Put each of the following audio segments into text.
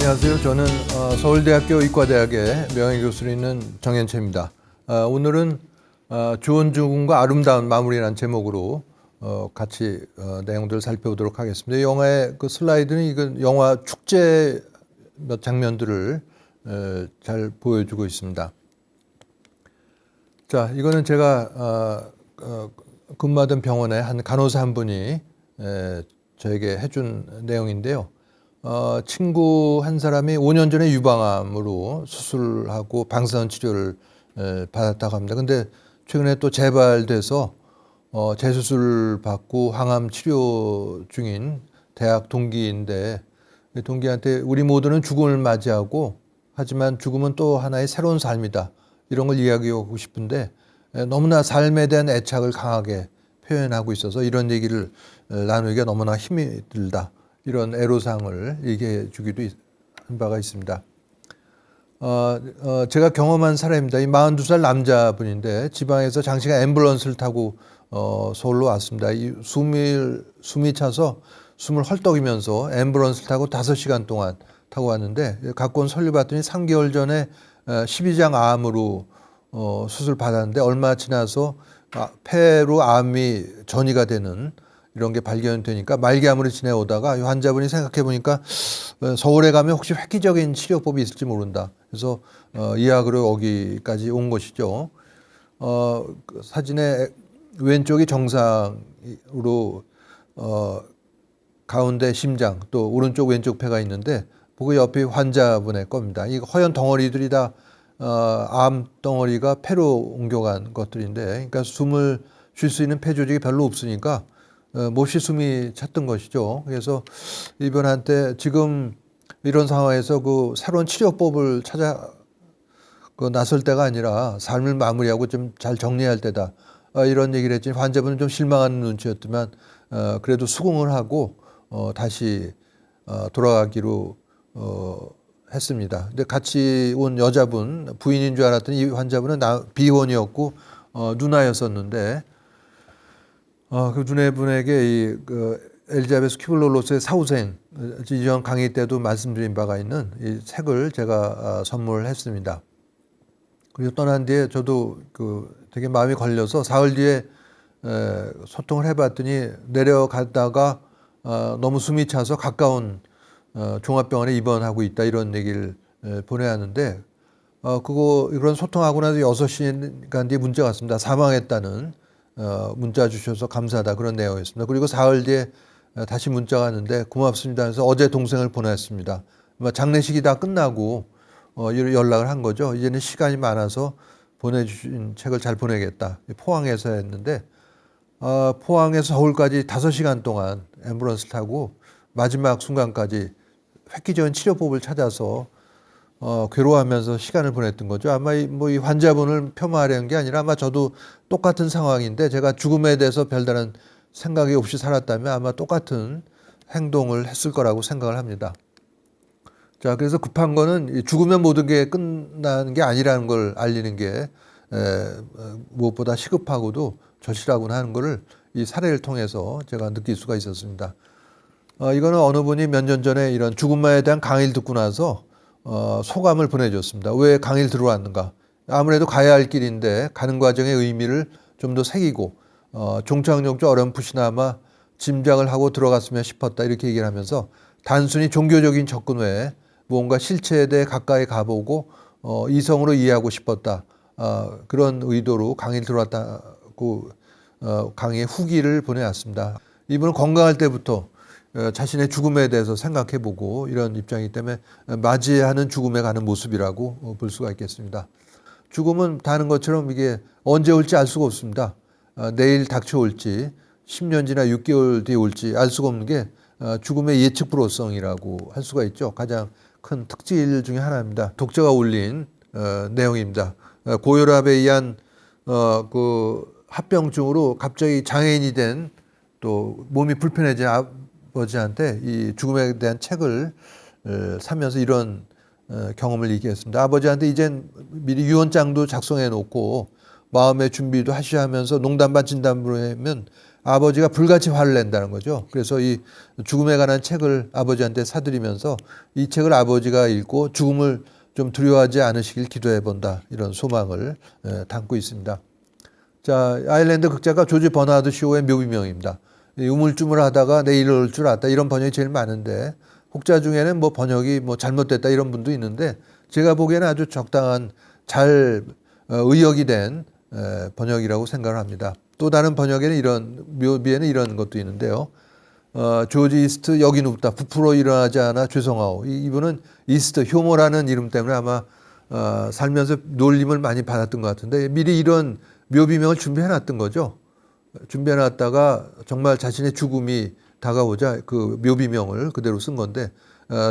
안녕하세요. 저는 서울대학교 의과대학의 명예교수로 있는 정현채입니다. 오늘은 좋은 죽음과 아름다운 마무리라는 제목으로 같이 내용들을 살펴보도록 하겠습니다. 영화의 그 슬라이드는 이건 영화 축제 몇 장면들을 잘 보여주고 있습니다. 자, 이거는 제가 근무하던 병원의 한 간호사 한 분이 저에게 해준 내용인데요. 친구 한 사람이 5년 전에 유방암으로 수술하고 방사선 치료를 받았다고 합니다. 근데 최근에 또 재발돼서 재수술 받고 항암 치료 중인 대학 동기인데, 동기한테 우리 모두는 죽음을 맞이하고 하지만 죽음은 또 하나의 새로운 삶이다, 이런 걸 이야기하고 싶은데 너무나 삶에 대한 애착을 강하게 표현하고 있어서 이런 얘기를 나누기가 너무나 힘이 들다, 이런 애로사항을 얘기해 주기도 한 바가 있습니다. 제가 경험한 사례입니다. 이 42살 남자분인데 지방에서 장시간 앰뷸런스를 타고 서울로 왔습니다. 이 숨이 차서 숨을 헐떡이면서 앰뷸런스를 타고 5시간 동안 타고 왔는데, 갖고 온 서류 봤더니 3개월 전에 12장 암으로 수술 받았는데 얼마 지나서 폐로 암이 전이가 되는 이런 게 발견되니까 말기암으로 지내오다가 이 환자분이 생각해 보니까 서울에 가면 혹시 획기적인 치료법이 있을지 모른다. 그래서 의학으로 여기까지 온 것이죠. 그 사진의 왼쪽이 정상으로 가운데 심장, 또 오른쪽 왼쪽 폐가 있는데 그 옆이 환자분의 겁니다. 이 허연 덩어리들이 다 암 덩어리가 폐로 옮겨간 것들인데, 그러니까 숨을 쉴 수 있는 폐 조직이 별로 없으니까 몹시 숨이 찼던 것이죠. 그래서 이분한테 지금 이런 상황에서 그 새로운 치료법을 찾아 나설 때가 아니라 삶을 마무리하고 좀 잘 정리할 때다, 이런 얘기를 했지. 환자분은 좀 실망하는 눈치였지만 그래도 수긍을 하고 다시 돌아가기로 했습니다. 근데 같이 온 여자분, 부인인 줄 알았더니 이 환자분은 비혼이었고 누나였었는데, 그 누나분에게 엘리자베스 큐블러-로스의 사후생 이전 강의 때도 말씀드린 바가 있는 이 책을 제가 선물했습니다. 그리고 떠난 뒤에 저도 되게 마음이 걸려서 사흘 뒤에 소통을 해봤더니 내려가다가 너무 숨이 차서 가까운 종합병원에 입원하고 있다, 이런 얘기를 보내왔는데, 이런 소통하고 나서 6시간 뒤에 문자가 왔습니다. 사망했다는 문자 주셔서 감사하다, 그런 내용이었습니다. 그리고 사흘 뒤에 다시 문자가 왔는데 고맙습니다 해서 어제 동생을 보냈습니다. 장례식이 다 끝나고 연락을 한 거죠. 이제는 시간이 많아서 보내주신 책을 잘 보내겠다. 포항에서 했는데 포항에서 서울까지 5시간 동안 앰뷸런스를 타고 마지막 순간까지 획기적인 치료법을 찾아서 괴로워하면서 시간을 보냈던 거죠. 아마 이 환자분을 폄하하려는 게 아니라 아마 저도 똑같은 상황인데 제가 죽음에 대해서 별다른 생각이 없이 살았다면 아마 똑같은 행동을 했을 거라고 생각을 합니다. 자, 그래서 급한 거는 죽으면 모든 게 끝나는 게 아니라는 걸 알리는 게 무엇보다 시급하고도 절실하구나 하는 거를 이 사례를 통해서 제가 느낄 수가 있었습니다. 이거는 어느 분이 몇 년 전에 이런 죽음에 대한 강의를 듣고 나서 소감을 보내줬습니다. 왜 강의를 들어왔는가? 아무래도 가야 할 길인데 가는 과정의 의미를 좀 더 새기고 종착역조 어렴풋이나마 짐작을 하고 들어갔으면 싶었다, 이렇게 얘기를 하면서 단순히 종교적인 접근 외에 무언가 실체에 대해 가까이 가보고 이성으로 이해하고 싶었다, 그런 의도로 강의를 들어왔다고 강의의 후기를 보내왔습니다. 이분은 건강할 때부터 자신의 죽음에 대해서 생각해보고 이런 입장이기 때문에 맞이하는 죽음에 가는 모습이라고 볼 수가 있겠습니다. 죽음은 다른 것처럼 이게 언제 올지 알 수가 없습니다. 내일 닥쳐올지 10년 지나 6개월 뒤에 올지 알 수가 없는 게 죽음의 예측 불허성이라고 할 수가 있죠. 가장 큰 특질 중에 하나입니다. 독자가 올린 내용입니다. 고혈압에 의한 합병증으로 갑자기 장애인이 된, 또 몸이 불편해진 아버지한테 이 죽음에 대한 책을 사면서 이런 경험을 얘기했습니다. 아버지한테 이젠 미리 유언장도 작성해 놓고 마음의 준비도 하셔야 하면서 농담 반 진담으로 하면 아버지가 불같이 화를 낸다는 거죠. 그래서 이 죽음에 관한 책을 아버지한테 사드리면서 이 책을 아버지가 읽고 죽음을 좀 두려워하지 않으시길 기도해 본다. 이런 소망을 담고 있습니다. 자, 아일랜드 극작가 조지 버나드 쇼의 묘비명입니다. 우물쭈물하다가 내일 올 줄 알았다. 이런 번역이 제일 많은데 혹자 중에는 뭐 번역이 뭐 잘못됐다 이런 분도 있는데 제가 보기에는 아주 적당한 잘 의역이 된 번역이라고 생각을 합니다. 또 다른 번역에는 이런 묘비에는 이런 것도 있는데요. 조지 이스트 여긴 없다. 부풀어 일어나지 않아 죄송하오. 이분은 이스트 효모라는 이름 때문에 아마 살면서 놀림을 많이 받았던 것 같은데 미리 이런 묘비명을 준비해 놨던 거죠. 준비해 놨다가 정말 자신의 죽음이 다가오자 그 묘비명을 그대로 쓴 건데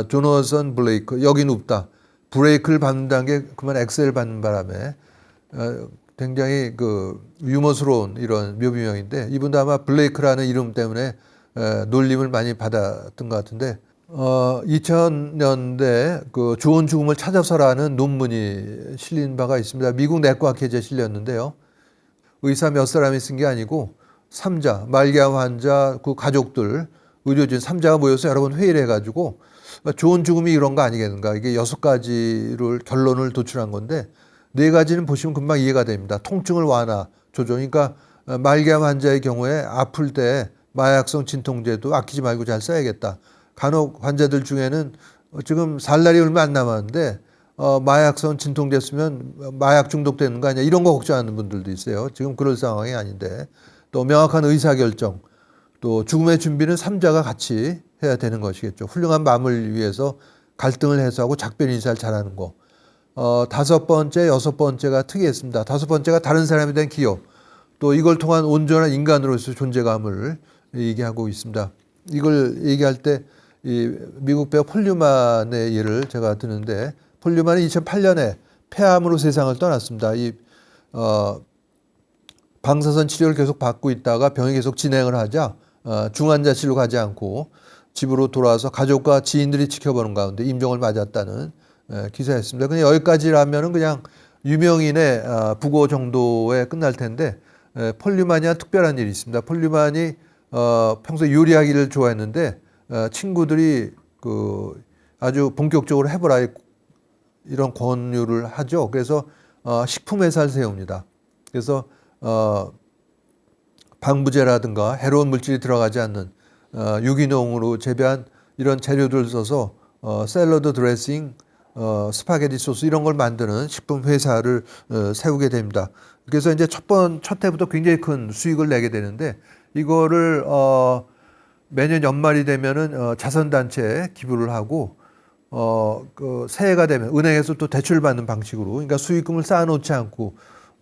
조너선 블레이크 여긴 없다. 브레이크를 밟는다는 게 그만 엑셀 받는 바람에 굉장히 그 유머스러운 이런 묘비명인데 이분도 아마 블레이크라는 이름 때문에 놀림을 많이 받았던 것 같은데 2000년대 그 좋은 죽음을 찾아서라는 논문이 실린 바가 있습니다. 미국 내과학회지에 실렸는데요. 의사 몇 사람이 쓴 게 아니고 3자, 말기암 환자, 그 가족들, 의료진 3자가 모여서 여러 번 회의를 해가지고 좋은 죽음이 이런 거 아니겠는가. 이게 6가지를 결론을 도출한 건데 4가지는 보시면 금방 이해가 됩니다. 통증을 완화, 조정. 그러니까 말기암 환자의 경우에 아플 때 마약성 진통제도 아끼지 말고 잘 써야겠다. 간혹 환자들 중에는 지금 살 날이 얼마 안 남았는데 마약성 진통제 쓰면 마약 중독되는 거 아니야. 이런 거 걱정하는 분들도 있어요. 지금 그럴 상황이 아닌데. 또 명확한 의사결정, 또 죽음의 준비는 3자가 같이 해야 되는 것이겠죠. 훌륭한 마음을 위해서 갈등을 해소하고 작별 인사를 잘하는 거. 5번째, 6번째가 특이했습니다. 5번째가 다른 사람에 대한 기여, 또 이걸 통한 온전한 인간으로서의 존재감을 얘기하고 있습니다. 이걸 얘기할 때 이 미국 배우 폴 뉴만의 예를 제가 드는데 폴 뉴만은 2008년에 폐암으로 세상을 떠났습니다. 방사선 치료를 계속 받고 있다가 병이 계속 진행을 하자 중환자실로 가지 않고 집으로 돌아와서 가족과 지인들이 지켜보는 가운데 임종을 맞았다는 기사였습니다. 그냥 여기까지라면은 그냥 유명인의 부고 정도에 끝날 텐데 폴 뉴만이 특별한 일이 있습니다. 폴 뉴만이 평소에 요리하기를 좋아했는데 친구들이 그 아주 본격적으로 해보라 이런 권유를 하죠. 그래서 식품 회사를 세웁니다. 그래서 방부제라든가 해로운 물질이 들어가지 않는 유기농으로 재배한 이런 재료들을 써서 샐러드 드레싱, 스파게티 소스 이런 걸 만드는 식품 회사를 세우게 됩니다. 그래서 이제 첫 해부터 굉장히 큰 수익을 내게 되는데 이거를 매년 연말이 되면은 자선단체에 기부를 하고 그 새해가 되면 은행에서 또 대출 받는 방식으로 그러니까 수익금을 쌓아놓지 않고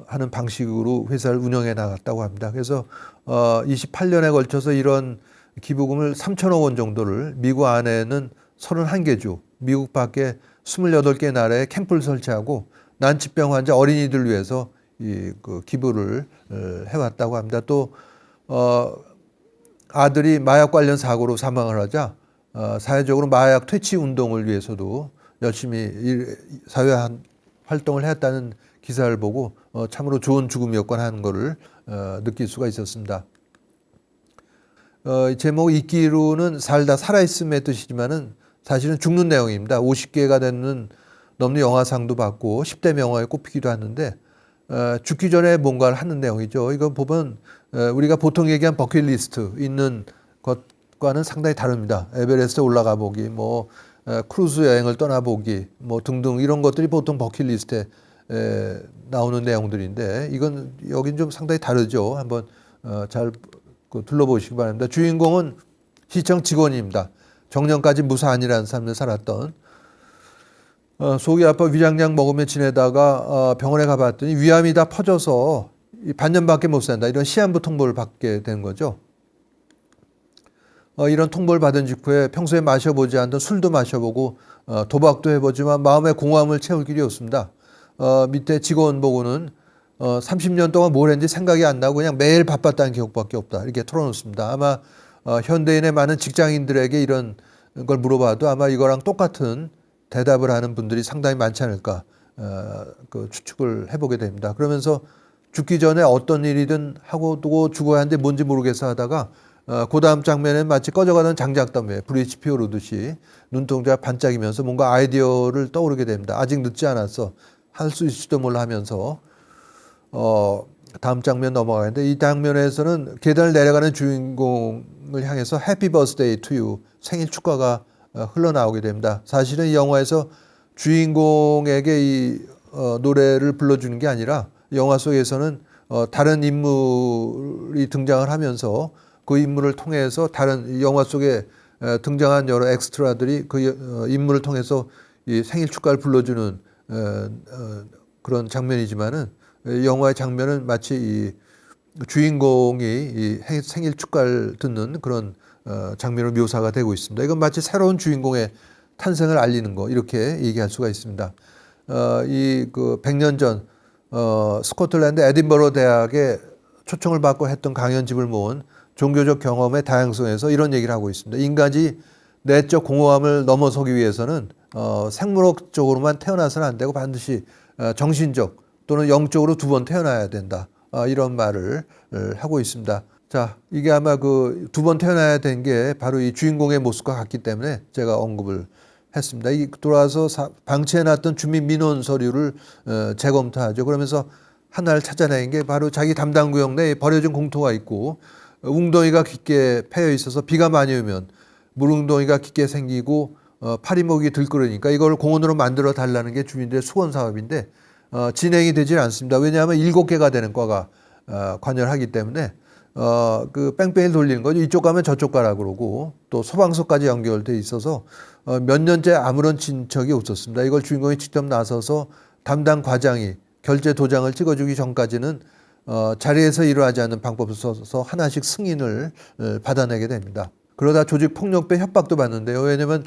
하는 방식으로 회사를 운영해 나갔다고 합니다. 그래서 28년에 걸쳐서 이런 기부금을 3천억 원 정도를 미국 안에는 31개 주, 미국 밖에 28개 나라에 캠프를 설치하고 난치병 환자 어린이들 위해서 그 기부를 해왔다고 합니다. 또 아들이 마약 관련 사고로 사망을 하자 사회적으로 마약 퇴치 운동을 위해서도 열심히 사회 활동을 했다는 기사를 보고 참으로 좋은 죽음이었건 하는 거를 느낄 수가 있었습니다. 제목 있기로는 살다 살아있음의 뜻이지만은 사실은 죽는 내용입니다. 50개가 넘는 영화상도 받고 10대 명화에 꼽히기도 하는데 죽기 전에 뭔가를 하는 내용이죠. 이거 보면 우리가 보통 얘기한 버킷리스트 있는 것과는 상당히 다릅니다. 에베레스트 올라가 보기, 뭐 크루즈 여행을 떠나보기, 뭐 등등 이런 것들이 보통 버킷리스트에 나오는 내용들인데 이건 여긴 좀 상당히 다르죠. 한번 잘 둘러보시기 바랍니다. 주인공은 시청 직원입니다. 정년까지 무사안이라는 삶을 살았던 속이 아파 위장약 먹으며 지내다가 병원에 가봤더니 위암이 다 퍼져서 반년밖에 못 산다. 이런 시한부 통보를 받게 된 거죠. 이런 통보를 받은 직후에 평소에 마셔보지 않던 술도 마셔보고 도박도 해보지만 마음의 공허함을 채울 길이 없습니다. 밑에 직원 보고는 30년 동안 뭘 했는지 생각이 안 나고 그냥 매일 바빴다는 기억밖에 없다. 이렇게 털어놓습니다. 아마 현대인의 많은 직장인들에게 이런 걸 물어봐도 아마 이거랑 똑같은 대답을 하는 분들이 상당히 많지 않을까 그 추측을 해보게 됩니다. 그러면서 죽기 전에 어떤 일이든 하고 또 죽어야 하는데 뭔지 모르겠어 하다가 그 다음 장면에 마치 꺼져가는 장작담에 불이 피어오르듯이 눈동자가 반짝이면서 뭔가 아이디어를 떠오르게 됩니다. 아직 늦지 않았어. 할 수 있을지도 몰라 하면서 다음 장면 넘어가는데 이 장면에서는 계단을 내려가는 주인공을 향해서 해피 버스데이 투 유 생일 축하가 흘러나오게 됩니다. 사실은 이 영화에서 주인공에게 이 노래를 불러주는 게 아니라 영화 속에서는 다른 인물이 등장을 하면서 그 인물을 통해서 다른 영화 속에 등장한 여러 엑스트라들이 그 인물을 통해서 이 생일 축가를 불러주는 그런 장면이지만은 영화의 장면은 마치 이 주인공이 이 생일 축가를 듣는 그런 장면으로 묘사가 되고 있습니다. 이건 마치 새로운 주인공의 탄생을 알리는 거 이렇게 얘기할 수가 있습니다. 이 그 100년 전 스코틀랜드 에딘버러 대학에 초청을 받고 했던 강연집을 모은 종교적 경험의 다양성에서 이런 얘기를 하고 있습니다. 인간이 내적 공허함을 넘어서기 위해서는 생물학적으로만 태어나서는 안 되고 반드시 정신적 또는 영적으로 두 번 태어나야 된다. 이런 말을 하고 있습니다. 자, 이게 아마 그 두 번 태어나야 된 게 바로 이 주인공의 모습과 같기 때문에 제가 언급을 했습니다. 이 돌아와서 방치해놨던 주민 민원 서류를 재검토하죠. 그러면서 하나를 찾아낸 게 바로 자기 담당 구역 내에 버려진 공터가 있고 웅덩이가 깊게 패여 있어서 비가 많이 오면 물웅덩이가 깊게 생기고 파리목이 들끓으니까 이걸 공원으로 만들어 달라는 게 주민들의 소원 사업인데 진행이 되질 않습니다. 왜냐하면 7개가 되는 과가 관여를 하기 때문에 그 뺑뺑이를 돌리는 거죠. 이쪽 가면 저쪽 가라 그러고 또 소방서까지 연결돼 있어서 몇 년째 아무런 진척이 없었습니다. 이걸 주인공이 직접 나서서 담당 과장이 결제 도장을 찍어주기 전까지는 자리에서 일어나지 않는 방법을 써서 하나씩 승인을 받아내게 됩니다. 그러다 조직 폭력배 협박도 받는데요. 왜냐하면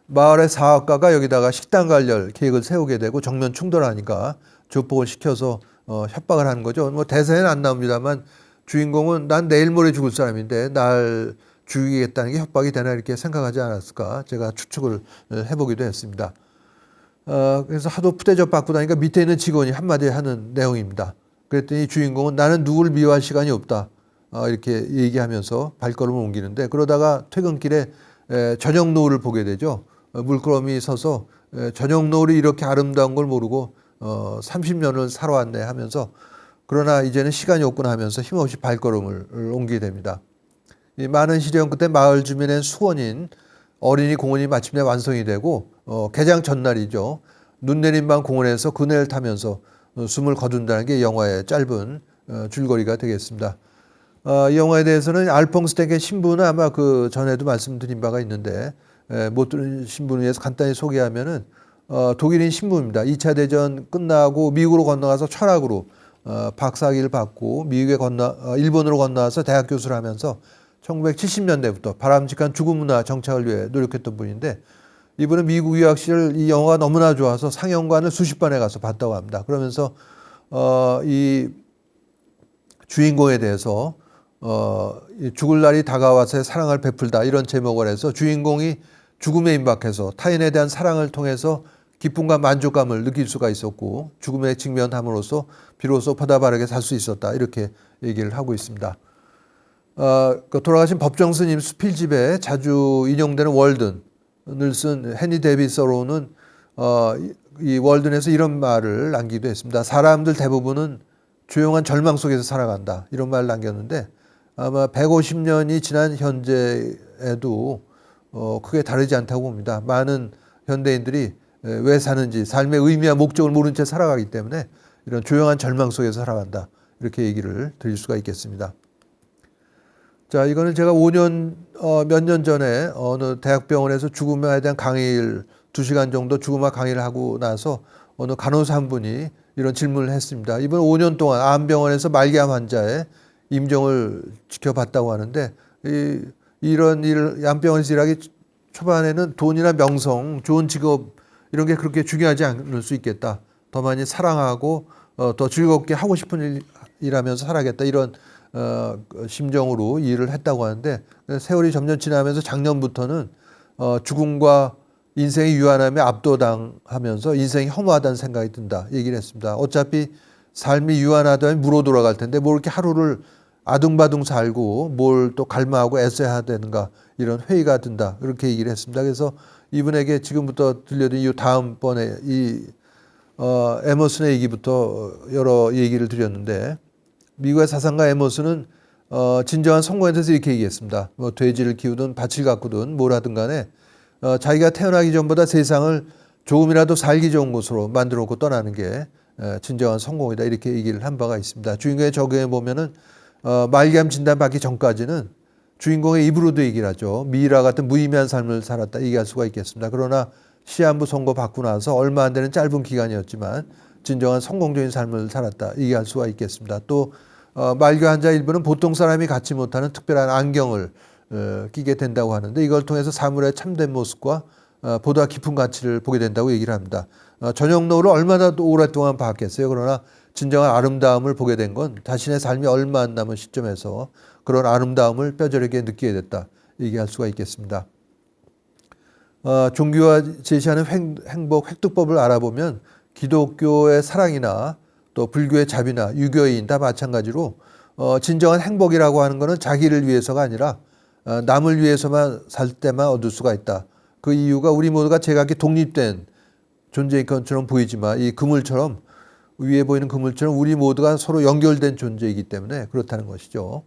마을의 사업가가 여기다가 식당 관련 계획을 세우게 되고 정면 충돌하니까 조폭을 시켜서 협박을 하는 거죠. 뭐 대사에는 안 나옵니다만 주인공은 난 내일 모레 죽을 사람인데 날 죽이겠다는 게 협박이 되나 이렇게 생각하지 않았을까 제가 추측을 해보기도 했습니다. 그래서 하도 푸대접 받고 나니까 밑에 있는 직원이 한마디 하는 내용입니다. 그랬더니 주인공은 나는 누구를 미워할 시간이 없다. 이렇게 얘기하면서 발걸음을 옮기는데 그러다가 퇴근길에 저녁 노을을 보게 되죠. 물끄러미 서서 저녁 노을이 이렇게 아름다운 걸 모르고 30년을 살아왔네 하면서 그러나 이제는 시간이 없구나 하면서 힘없이 발걸음을 옮기게 됩니다. 이 많은 시련 끝에 마을 주민의 수원인 어린이 공원이 마침내 완성이 되고 개장 전날이죠. 눈 내린 밤 공원에서 그네를 타면서 숨을 거둔다는 게 영화의 짧은 줄거리가 되겠습니다. 이 영화에 대해서는 알퐁스 땡의 신부는 아마 그 전에도 말씀드린 바가 있는데 못 들으신 분을 위해서 간단히 소개하면은 독일인 신부입니다. 2차 대전 끝나고 미국으로 건너가서 철학으로 박사학위를 받고 일본으로 건너와서 대학 교수를 하면서 1970년대부터 바람직한 주거 문화 정착을 위해 노력했던 분인데 이분은 미국 유학 시절 이 영화가 너무나 좋아서 상영관을 수십 번에 가서 봤다고 합니다. 그러면서 이 주인공에 대해서 죽을 날이 다가와서의 사랑을 베풀다 이런 제목을 해서 주인공이 죽음에 임박해서 타인에 대한 사랑을 통해서 기쁨과 만족감을 느낄 수가 있었고 죽음에 직면함으로써 비로소 보다 바르게 살 수 있었다 이렇게 얘기를 하고 있습니다. 그 돌아가신 법정 스님 수필집에 자주 인용되는 월든을 쓴 해니 데이빗 서로우는 이 월든에서 이런 말을 남기도 했습니다. 사람들 대부분은 조용한 절망 속에서 살아간다 이런 말을 남겼는데 아마 150년이 지난 현재에도 크게 다르지 않다고 봅니다. 많은 현대인들이 왜 사는지 삶의 의미와 목적을 모른 채 살아가기 때문에 이런 조용한 절망 속에서 살아간다 이렇게 얘기를 드릴 수가 있겠습니다. 자, 이거는 제가 5년 몇 년 전에 어느 대학병원에서 죽음에 대한 강의를 2시간 정도 죽음학 강의를 하고 나서 어느 간호사 한 분이 이런 질문을 했습니다. 이분 5년 동안 암병원에서 말기암 환자의 임종을 지켜봤다고 하는데 이런 일을 암병원에서 일하기 초반에는 돈이나 명성, 좋은 직업 이런 게 그렇게 중요하지 않을 수 있겠다. 더 많이 사랑하고 더 즐겁게 하고 싶은 일하면서 살아야겠다. 이런 심정으로 일을 했다고 하는데 세월이 점점 지나면서 작년부터는 죽음과 인생의 유한함에 압도당하면서 인생이 허무하다는 생각이 든다. 얘기를 했습니다. 어차피 삶이 유한하다면 무로 돌아갈 텐데 뭘 이렇게 하루를 아둥바둥 살고 뭘 또 갈망하고 애써야 되는가 이런 회의가 든다 이렇게 얘기를 했습니다. 그래서 이분에게 지금부터 들려드린 이 다음번에 에머슨의 얘기부터 여러 얘기를 드렸는데 미국의 사상가 에머슨은 진정한 성공에 대해서 이렇게 얘기했습니다. 뭐 돼지를 키우든 밭을 가꾸든 뭘 하든 간에 자기가 태어나기 전보다 세상을 조금이라도 살기 좋은 곳으로 만들어 놓고 떠나는 게 진정한 성공이다 이렇게 얘기를 한 바가 있습니다. 주인공의 적용해 보면은 말기암 진단 받기 전까지는 주인공의 입으로도 얘기를 하죠. 미이라 같은 무의미한 삶을 살았다 얘기할 수가 있겠습니다. 그러나 시한부 선고 받고 나서 얼마 안 되는 짧은 기간이었지만 진정한 성공적인 삶을 살았다 얘기할 수가 있겠습니다. 또 말기 환자 일부는 보통 사람이 갖지 못하는 특별한 안경을 끼게 된다고 하는데 이걸 통해서 사물의 참된 모습과 보다 깊은 가치를 보게 된다고 얘기를 합니다. 저녁 노을을 얼마나 오랫동안 봤겠어요. 그러나 진정한 아름다움을 보게 된 건 자신의 삶이 얼마 안 남은 시점에서 그런 아름다움을 뼈저리게 느끼게 됐다 얘기할 수가 있겠습니다. 종교가 제시하는 행복 획득법을 알아보면 기독교의 사랑이나 또 불교의 자비나 유교인 다 마찬가지로 진정한 행복이라고 하는 것은 자기를 위해서가 아니라 남을 위해서만 살 때만 얻을 수가 있다. 그 이유가 우리 모두가 제각기 독립된 존재인 것처럼 보이지만 이 그물처럼 위에 보이는 그물처럼 우리 모두가 서로 연결된 존재이기 때문에 그렇다는 것이죠.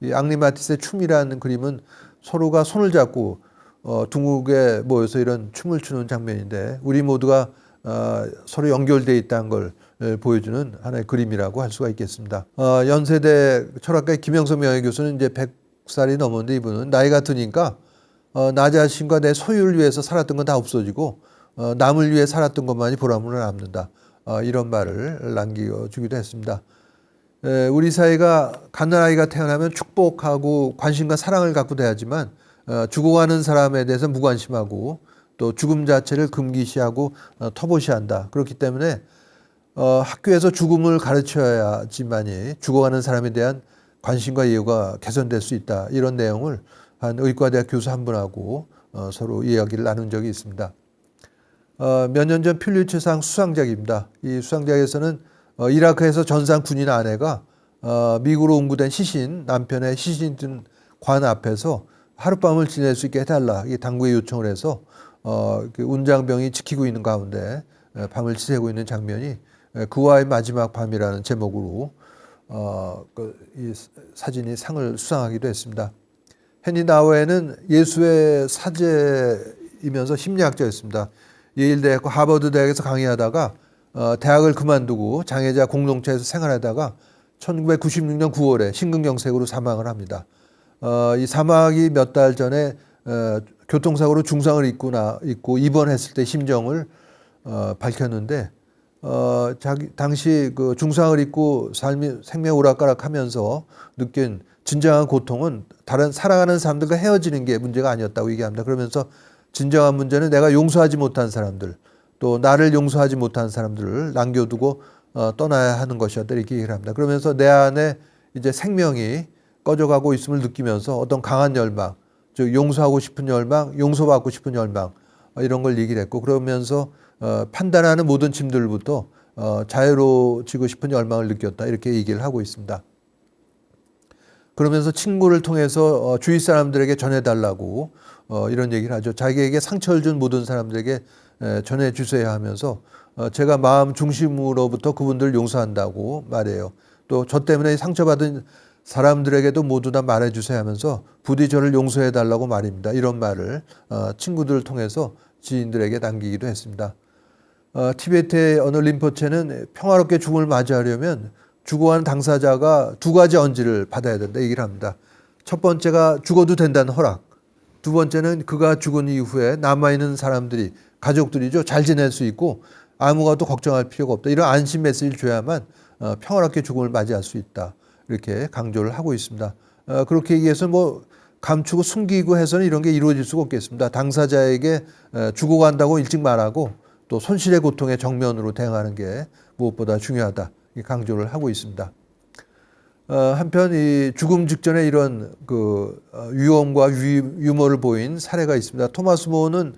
이 앙리 마티스의 춤이라는 그림은 서로가 손을 잡고 둥글게 모여서 이런 춤을 추는 장면인데 우리 모두가 서로 연결되어 있다는 걸 보여주는 하나의 그림이라고 할 수가 있겠습니다. 연세대 철학가의 김영석 명예교수는 이제 100살이 넘었는데 이분은 나이가 드니까 나 자신과 내 소유를 위해서 살았던 건 다 없어지고 남을 위해 살았던 것만이 보람을 남는다. 이런 말을 남겨주기도 했습니다. 우리 사회가 갓난아이가 태어나면 축복하고 관심과 사랑을 갖고 돼야지만 죽어가는 사람에 대해서 무관심하고 또 죽음 자체를 금기시하고 터부시한다. 그렇기 때문에 학교에서 죽음을 가르쳐야지만이 죽어가는 사람에 대한 관심과 이해가 개선될 수 있다. 이런 내용을 한 의과대학 교수 한 분하고 서로 이야기를 나눈 적이 있습니다. 몇 년 전 퓰리처상 수상작입니다. 이 수상작에서는 이라크에서 전상 군인 아내가 미국으로 응구된 시신, 남편의 시신 든 관 앞에서 하룻밤을 지낼 수 있게 해달라. 이 당국에 요청을 해서 그 운장병이 지키고 있는 가운데 밤을 지새고 있는 장면이 그와의 마지막 밤이라는 제목으로 이 사진이 상을 수상하기도 했습니다. 헨리 나우에는 예수의 사제이면서 심리학자였습니다. 예일대학과 하버드 대학에서 강의하다가 대학을 그만두고 장애자 공동체에서 생활하다가 1996년 9월에 심근경색으로 사망을 합니다. 이 사망이 몇 달 전에 교통사고로 중상을 입고 입원했을 때 심정을 밝혔는데 당시 그 중상을 입고 생명 오락가락하면서 느낀 진정한 고통은 다른 사랑하는 사람들과 헤어지는 게 문제가 아니었다고 얘기합니다. 그러면서 진정한 문제는 내가 용서하지 못한 사람들, 또 나를 용서하지 못한 사람들을 남겨두고 떠나야 하는 것이었다 이렇게 얘기를 합니다. 그러면서 내 안에 이제 생명이 꺼져가고 있음을 느끼면서 어떤 강한 열망, 즉 용서하고 싶은 열망, 용서받고 싶은 열망 이런 걸 얘기를 했고 그러면서 판단하는 모든 짐들부터 자유로워지고 싶은 열망을 느꼈다 이렇게 얘기를 하고 있습니다. 그러면서 친구를 통해서 주위 사람들에게 전해달라고 이런 얘기를 하죠. 자기에게 상처를 준 모든 사람들에게 전해주세요 하면서 제가 마음 중심으로부터 그분들을 용서한다고 말해요. 또 저 때문에 상처받은 사람들에게도 모두 다 말해주세요 하면서 부디 저를 용서해달라고 말입니다. 이런 말을 친구들을 통해서 지인들에게 남기기도 했습니다. 티베트의 어느 림포체는 평화롭게 죽음을 맞이하려면 죽어가는 당사자가 두 가지 언지를 받아야 된다 얘기를 합니다. 첫 번째가 죽어도 된다는 허락. 두 번째는 그가 죽은 이후에 남아있는 사람들이 가족들이죠. 잘 지낼 수 있고 아무것도 걱정할 필요가 없다. 이런 안심 메시지를 줘야만 평화롭게 죽음을 맞이할 수 있다. 이렇게 강조를 하고 있습니다. 그렇게 얘기해서 뭐 감추고 숨기고 해서는 이런 게 이루어질 수가 없겠습니다. 당사자에게 죽어간다고 일찍 말하고 또 손실의 고통에 정면으로 대응하는 게 무엇보다 중요하다. 강조를 하고 있습니다. 한편 이 죽음 직전에 이런 그 위험과 유머를 보인 사례가 있습니다. 토마스 모어는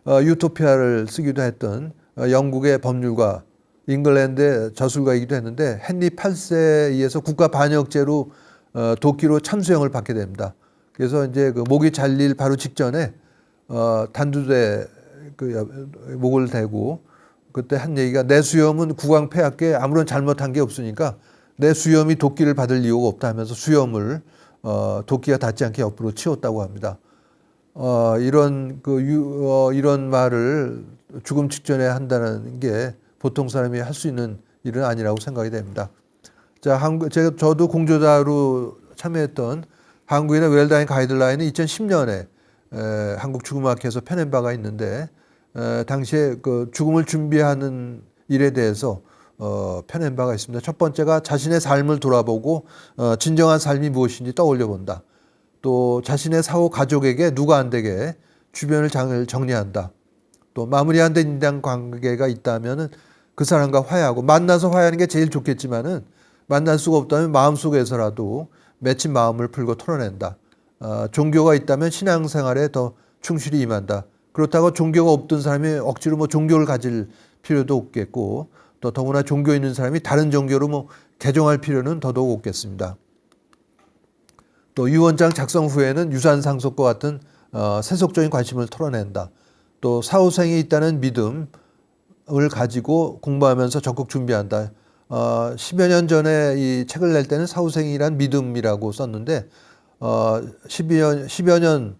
유토피아를 쓰기도 했던 영국의 법률가 잉글랜드의 저술가이기도 했는데 헨리 8세에 의해서 국가 반역죄로 도끼로 참수형을 받게 됩니다. 그래서 이제 그 목이 잘릴 바로 직전에 단두대 그 목을 대고 그때 한 얘기가 내 수염은 국왕폐하께 아무런 잘못한 게 없으니까 내 수염이 도끼를 받을 이유가 없다 하면서 수염을 도끼가 닿지 않게 옆으로 치웠다고 합니다. 이런 말을 죽음 직전에 한다는 게 보통 사람이 할 수 있는 일은 아니라고 생각이 됩니다. 자, 저도 공조자로 참여했던 한국인의 웰다잉 가이드라인은 2010년에 한국 죽음학회에서 펴낸 바가 있는데 당시에 그 죽음을 준비하는 일에 대해서 펴낸 바가 있습니다. 첫 번째가 자신의 삶을 돌아보고 진정한 삶이 무엇인지 떠올려 본다. 또 자신의 사후 가족에게 누가 안 되게 주변을 정리한다. 또 마무리 안 된 인간 관계가 있다면은 그 사람과 화해하고 만나서 화해하는 게 제일 좋겠지만은 만날 수가 없다면 마음속에서라도 맺힌 마음을 풀고 털어낸다. 종교가 있다면 신앙생활에 더 충실히 임한다. 그렇다고 종교가 없던 사람이 억지로 뭐 종교를 가질 필요도 없겠고 또 더구나 종교 있는 사람이 다른 종교로 뭐 개종할 필요는 더더욱 없겠습니다. 또 유언장 작성 후에는 유산 상속과 같은 세속적인 관심을 털어낸다. 또 사후생이 있다는 믿음을 가지고 공부하면서 적극 준비한다. 10여 년 전에 이 책을 낼 때는 사후생이란 믿음이라고 썼는데 10여 년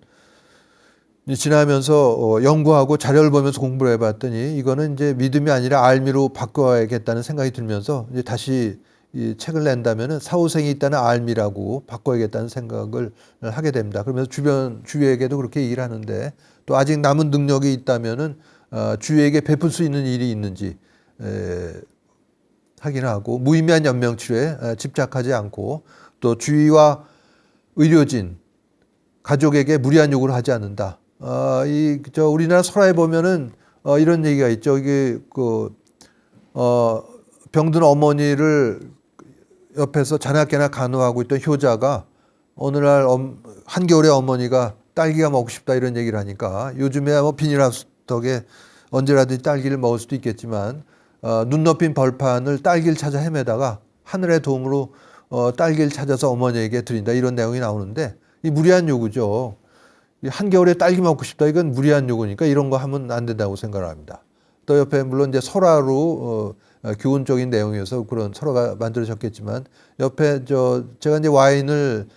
지나면서 연구하고 자료를 보면서 공부를 해봤더니 이거는 이제 믿음이 아니라 알미로 바꿔야겠다는 생각이 들면서 이제 다시 이 책을 낸다면은 사후생이 있다는 알미라고 바꿔야겠다는 생각을 하게 됩니다. 그러면서 주위에게도 그렇게 얘기를 하는데 또 아직 남은 능력이 있다면은 주위에게 베풀 수 있는 일이 있는지 확인하고 무의미한 연명치료에 집착하지 않고 또 주위와 의료진, 가족에게 무리한 요구를 하지 않는다. 우리나라 설화에 보면은 이런 얘기가 있죠. 이게 병든 어머니를 옆에서 자나깨나 간호하고 있던 효자가 어느 날 한겨울에 어머니가 딸기가 먹고 싶다 이런 얘기를 하니까 요즘에야 뭐 비닐하우스 덕에 언제라든지 딸기를 먹을 수도 있겠지만 눈 높인 벌판을 딸기를 찾아 헤매다가 하늘의 도움으로 딸기를 찾아서 어머니에게 드린다 이런 내용이 나오는데 이 무리한 요구죠. 한겨울에 딸기 먹고 싶다 이건 무리한 요구니까 이런 거 하면 안 된다고 생각을 합니다. 또 옆에 물론 이제 설화로 교훈적인 내용이어서 그런 설화가 만들어졌겠지만 옆에 제가 이제 와인을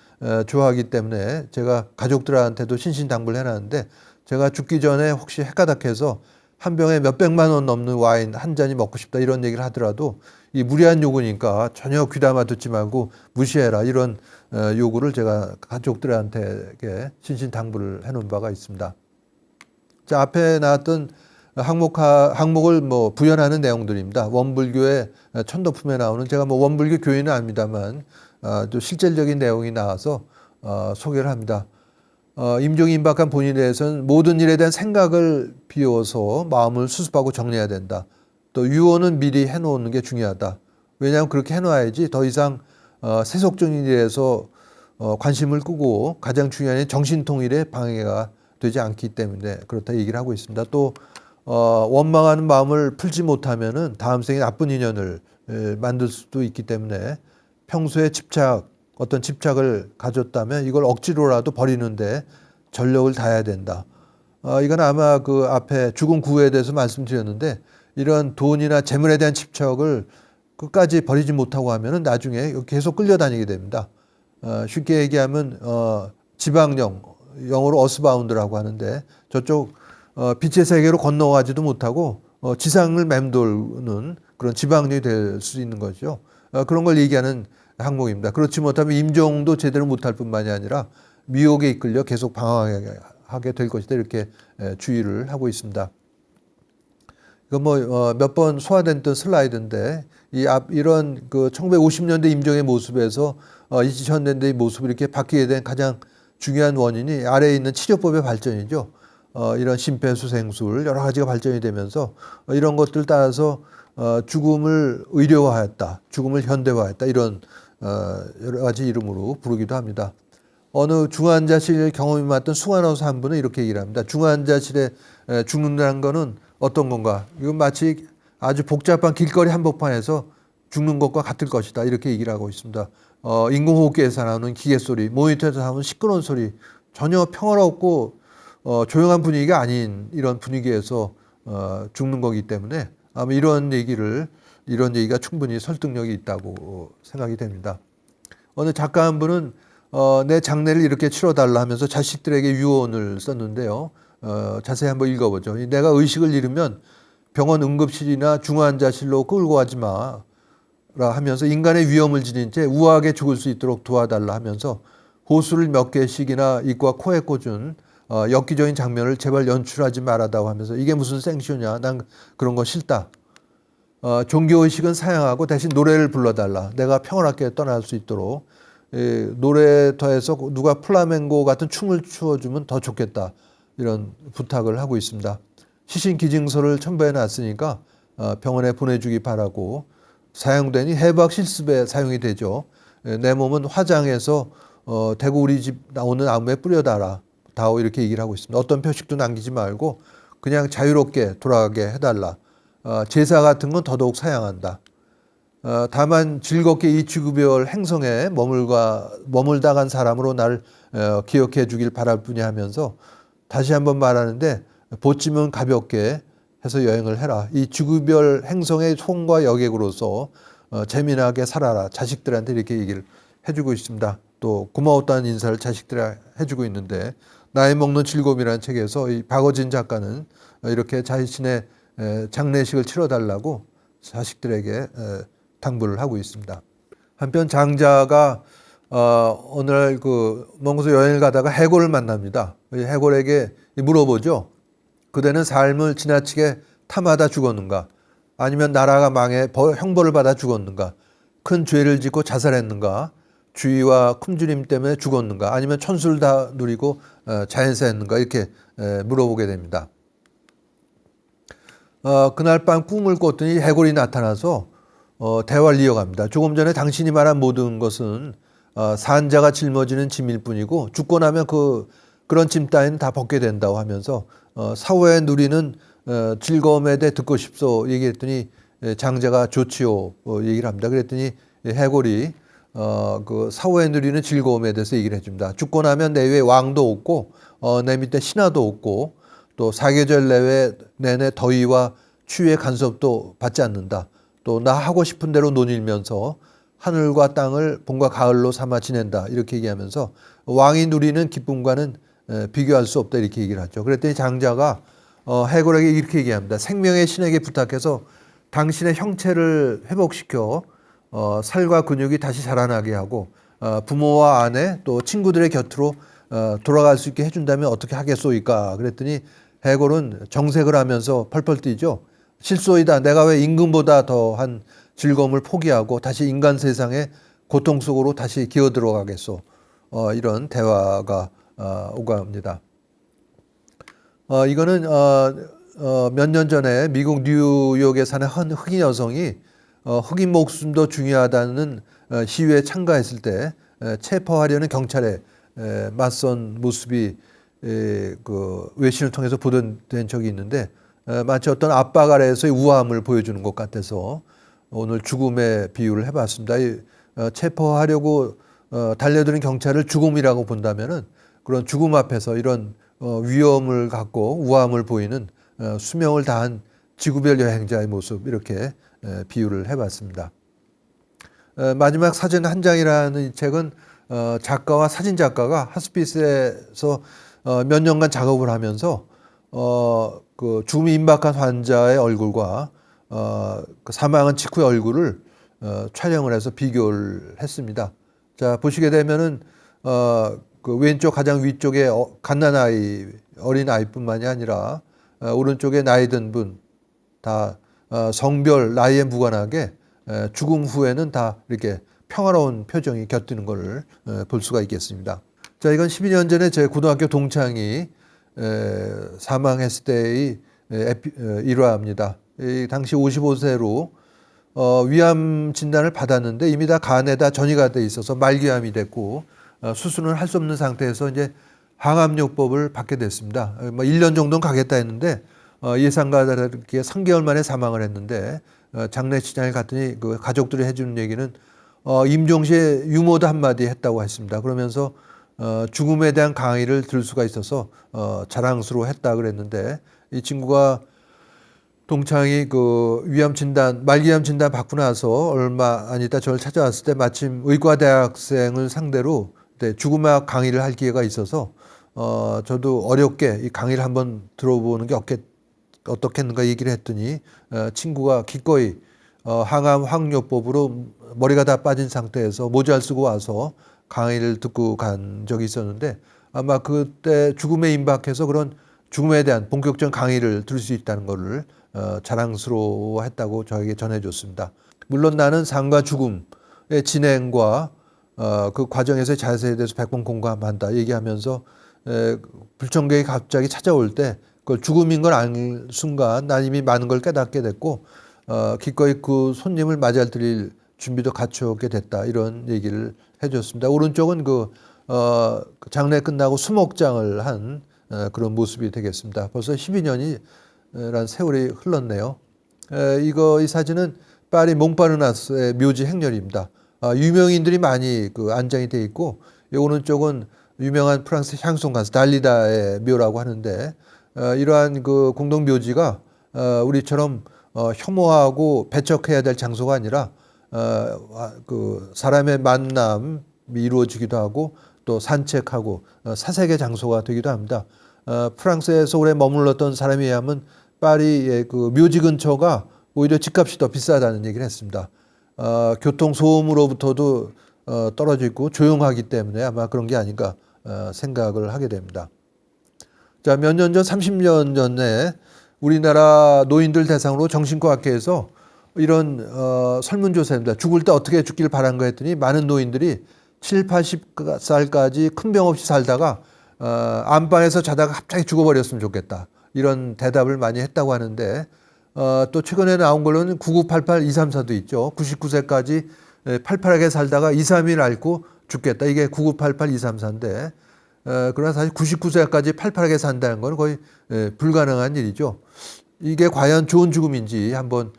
좋아하기 때문에 제가 가족들한테도 신신당부를 해놨는데 제가 죽기 전에 혹시 헷가닥해서 한 병에 몇백만 원 넘는 와인 한 잔이 먹고 싶다 이런 얘기를 하더라도 이 무리한 요구니까 전혀 귀담아 듣지 말고 무시해라 이런 요구를 제가 가족들한테 신신당부를 해놓은 바가 있습니다. 자, 앞에 나왔던 항목을 뭐 부연하는 내용들입니다. 원불교의 천도품에 나오는 제가 뭐 원불교 교인은 아닙니다만 또 실질적인 내용이 나와서 소개를 합니다. 임종이 임박한 본인에 대해서는 모든 일에 대한 생각을 비워서 마음을 수습하고 정리해야 된다. 또 유언은 미리 해놓는 게 중요하다. 왜냐하면 그렇게 해놔야지 더 이상 세속적인 일에서 관심을 끄고 가장 중요한 정신통일에 방해가 되지 않기 때문에 그렇다 얘기를 하고 있습니다. 또 원망하는 마음을 풀지 못하면은 다음 생에 나쁜 인연을 만들 수도 있기 때문에 평소에 어떤 집착을 가졌다면 이걸 억지로라도 버리는데 전력을 다해야 된다. 이건 아마 그 앞에 죽음 구애에 대해서 말씀드렸는데 이런 돈이나 재물에 대한 집착을 끝까지 버리지 못하고 하면은 나중에 계속 끌려다니게 됩니다. 쉽게 얘기하면 지방령, 영어로 어스바운드라고 하는데 저쪽 빛의 세계로 건너가지도 못하고 지상을 맴도는 그런 지방령이 될 수 있는 거죠. 그런 걸 얘기하는 항목입니다. 그렇지 못하면 임종도 제대로 못할 뿐만이 아니라 미혹에 이끌려 계속 방황하게 될 것이다 이렇게 주의를 하고 있습니다. 이거 뭐 몇 번 소화된 슬라이드인데 이런 그 1950년대 임종의 모습에서 2000년대의 모습이 이렇게 바뀌게 된 가장 중요한 원인이 아래에 있는 치료법의 발전이죠. 이런 심폐소생술 여러 가지가 발전이 되면서 이런 것들 따라서 죽음을 의료화했다, 죽음을 현대화했다 이런 여러 가지 이름으로 부르기도 합니다. 어느 중환자실 경험이 많던 수간호사 한 분은 이렇게 얘기를 합니다. 중환자실에 죽는다는 거는 어떤 건가? 이건 마치 아주 복잡한 길거리 한복판에서 죽는 것과 같을 것이다. 이렇게 얘기를 하고 있습니다. 인공호흡기에서 나오는 기계 소리, 모니터에서 나오는 시끄러운 소리, 전혀 평화롭고 조용한 분위기가 아닌 이런 분위기에서 죽는 거기 때문에 아마 이런 얘기가 충분히 설득력이 있다고 생각이 됩니다. 어느 작가 한 분은 내 장례를 이렇게 치러달라 하면서 자식들에게 유언을 썼는데요. 자세히 한번 읽어보죠. 내가 의식을 잃으면 병원 응급실이나 중환자실로 끌고 가지 마라 하면서 인간의 위험을 지닌 채 우아하게 죽을 수 있도록 도와달라 하면서 호수를 몇 개씩이나 입과 코에 꽂은 엽기적인 장면을 제발 연출하지 말아다오 하면서 이게 무슨 생쇼냐, 난 그런 거 싫다. 종교의식은 사양하고 대신 노래를 불러달라. 내가 평안하게 떠날 수 있도록 노래터에서 누가 플라멩고 같은 춤을 추어주면 더 좋겠다. 이런 부탁을 하고 있습니다. 시신기증서를 첨부해 놨으니까 병원에 보내주기 바라고 사용되니 해박 실습에 사용이 되죠. 내 몸은 화장해서 대구 우리 집 나오는 나무에 뿌려달라. 다오 이렇게 얘기를 하고 있습니다. 어떤 표식도 남기지 말고 그냥 자유롭게 돌아가게 해달라. 제사 같은 건 더더욱 사양한다. 다만 즐겁게 이 지구별 행성에 머물다 간 사람으로 날 기억해 주길 바랄 뿐이야 하면서 다시 한번 말하는데 보찜은 가볍게 해서 여행을 해라. 이 지구별 행성의 손과 여객으로서 재미나게 살아라. 자식들한테 이렇게 얘기를 해주고 있습니다. 또 고마웠다는 인사를 자식들에 해주고 있는데 나이 먹는 즐거움이라는 책에서 이 박어진 작가는 이렇게 자신의 장례식을 치러달라고 자식들에게 당부를 하고 있습니다. 한편 장자가 어느 날 먼 곳에 여행을 가다가 해골을 만납니다. 해골에게 물어보죠. 그대는 삶을 지나치게 탐하다 죽었는가? 아니면 나라가 망해 형벌을 받아 죽었는가? 큰 죄를 짓고 자살했는가? 주위와 쿰주님 때문에 죽었는가? 아니면 천수를 다 누리고 자연사했는가? 이렇게 물어보게 됩니다. 그날 밤 꿈을 꿨더니 해골이 나타나서 대화를 이어갑니다. 조금 전에 당신이 말한 모든 것은 산자가 짊어지는 짐일 뿐이고 죽고 나면 그런 짐 따위는 다 벗게 된다고 하면서 사후에 누리는 즐거움에 대해 듣고 싶소 얘기했더니 장자가 좋지요 얘기를 합니다. 그랬더니 해골이 그 사후에 누리는 즐거움에 대해서 얘기를 해줍니다. 죽고 나면 내 위에 왕도 없고 내 밑에 신하도 없고 또 사계절 내내 더위와 추위의 간섭도 받지 않는다. 또 나 하고 싶은 대로 논일면서 하늘과 땅을 봄과 가을로 삼아 지낸다. 이렇게 얘기하면서 왕이 누리는 기쁨과는 비교할 수 없다. 이렇게 얘기를 하죠. 그랬더니 장자가 해골에게 이렇게 얘기합니다. 생명의 신에게 부탁해서 당신의 형체를 회복시켜 살과 근육이 다시 자라나게 하고 부모와 아내 또 친구들의 곁으로 돌아갈 수 있게 해준다면 어떻게 하겠소이까? 그랬더니 해골은 정색을 하면서 펄펄 뛰죠. 실소이다. 내가 왜 임금보다 더한 즐거움을 포기하고 다시 인간 세상의 고통 속으로 다시 기어 들어가겠소. 이런 대화가 오갑니다. 이거는 몇 년 전에 미국 뉴욕에 사는 한 흑인 여성이 흑인 목숨도 중요하다는 시위에 참가했을 때 체포하려는 경찰에 맞선 모습이 그 외신을 통해서 보도된 적이 있는데 마치 어떤 압박 아래에서의 우아함을 보여주는 것 같아서 오늘 죽음의 비유를 해봤습니다. 체포하려고 달려드는 경찰을 죽음이라고 본다면은 그런 죽음 앞에서 이런 위험을 갖고 우아함을 보이는 수명을 다한 지구별 여행자의 모습 이렇게 비유를 해봤습니다. 마지막 사진 한 장이라는 이 책은 작가와 사진 작가가 하스피스에서 몇 년간 작업을 하면서 그 죽음이 임박한 환자의 얼굴과 그 사망한 직후의 얼굴을 촬영을 해서 비교를 했습니다. 자 보시게 되면은 그 왼쪽 가장 위쪽에 갓난아이 어린 아이뿐만이 아니라 오른쪽에 나이 든 분 다 성별 나이에 무관하게 죽음 후에는 다 이렇게 평화로운 표정이 곁드는 것을 볼 수가 있겠습니다. 자 이건 12년 전에 제 고등학교 동창이 사망했을 때의 일화입니다. 당시 55세로 위암 진단을 받았는데 이미 다 간에 전이가 돼 있어서 말기암이 됐고 수술은 할 수 없는 상태에서 이제 항암요법을 받게 됐습니다. 1년 정도는 가겠다 했는데 예상과 다르게 3개월 만에 사망을 했는데 장례식장에 갔더니 그 가족들이 해주는 얘기는 임종 시에 유머도 한마디 했다고 했습니다. 그러면서 죽음에 대한 강의를 들을 수가 있어서 자랑스러워했다 그랬는데 이 친구가 동창이 그 말기암 진단 받고 나서 얼마 안 있다 저를 찾아왔을 때 마침 의과대학생을 상대로 죽음학 강의를 할 기회가 있어서 저도 어렵게 이 강의를 한번 들어보는 게 어떻겠는가 얘기를 했더니 친구가 기꺼이 항암 항요법으로 머리가 다 빠진 상태에서 모자를 쓰고 와서 강의를 듣고 간 적이 있었는데 아마 그때 죽음에 임박해서 그런 죽음에 대한 본격적인 강의를 들을 수 있다는 것을 자랑스러워했다고 저에게 전해줬습니다. 물론 나는 삶과 죽음의 진행과 그 과정에서의 자세에 대해서 100번 공감한다 얘기하면서 불청객이 갑자기 찾아올 때 그걸 죽음인 걸 알 순간 난 이미 많은 걸 깨닫게 됐고 기꺼이 그 손님을 맞아드릴 준비도 갖추게 됐다 이런 얘기를 해줬습니다. 오른쪽은 그 장례 끝나고 수목장을 한 그런 모습이 되겠습니다. 벌써 12년이란 세월이 흘렀네요. 이 사진은 파리 몽파르나스의 묘지 행렬입니다. 유명인들이 많이 그 안장이 돼 있고 이 오른쪽은 유명한 프랑스 향송 가수 달리다의 묘라고 하는데 이러한 그 공동 묘지가 우리처럼 혐오하고 배척해야 될 장소가 아니라 그 사람의 만남이 이루어지기도 하고 또 산책하고 사색의 장소가 되기도 합니다. 프랑스에서 오래 머물렀던 사람에 의하면 파리의 그 묘지 근처가 오히려 집값이 더 비싸다는 얘기를 했습니다. 교통 소음으로부터도 떨어져 있고 조용하기 때문에 아마 그런 게 아닌가 생각을 하게 됩니다. 자, 몇 년 전, 30년 전에 우리나라 노인들 대상으로 정신과학회에서 이런 설문조사입니다. 죽을 때 어떻게 죽길 바란가 했더니 많은 노인들이 7, 80살까지 큰 병 없이 살다가 안방에서 자다가 갑자기 죽어버렸으면 좋겠다. 이런 대답을 많이 했다고 하는데 또 최근에 나온 걸로는 9988-234도 있죠. 99세까지 팔팔하게 살다가 2, 3일 앓고 죽겠다. 이게 9988-234인데 그러나 사실 99세까지 팔팔하게 산다는 건 거의 불가능한 일이죠. 이게 과연 좋은 죽음인지 한번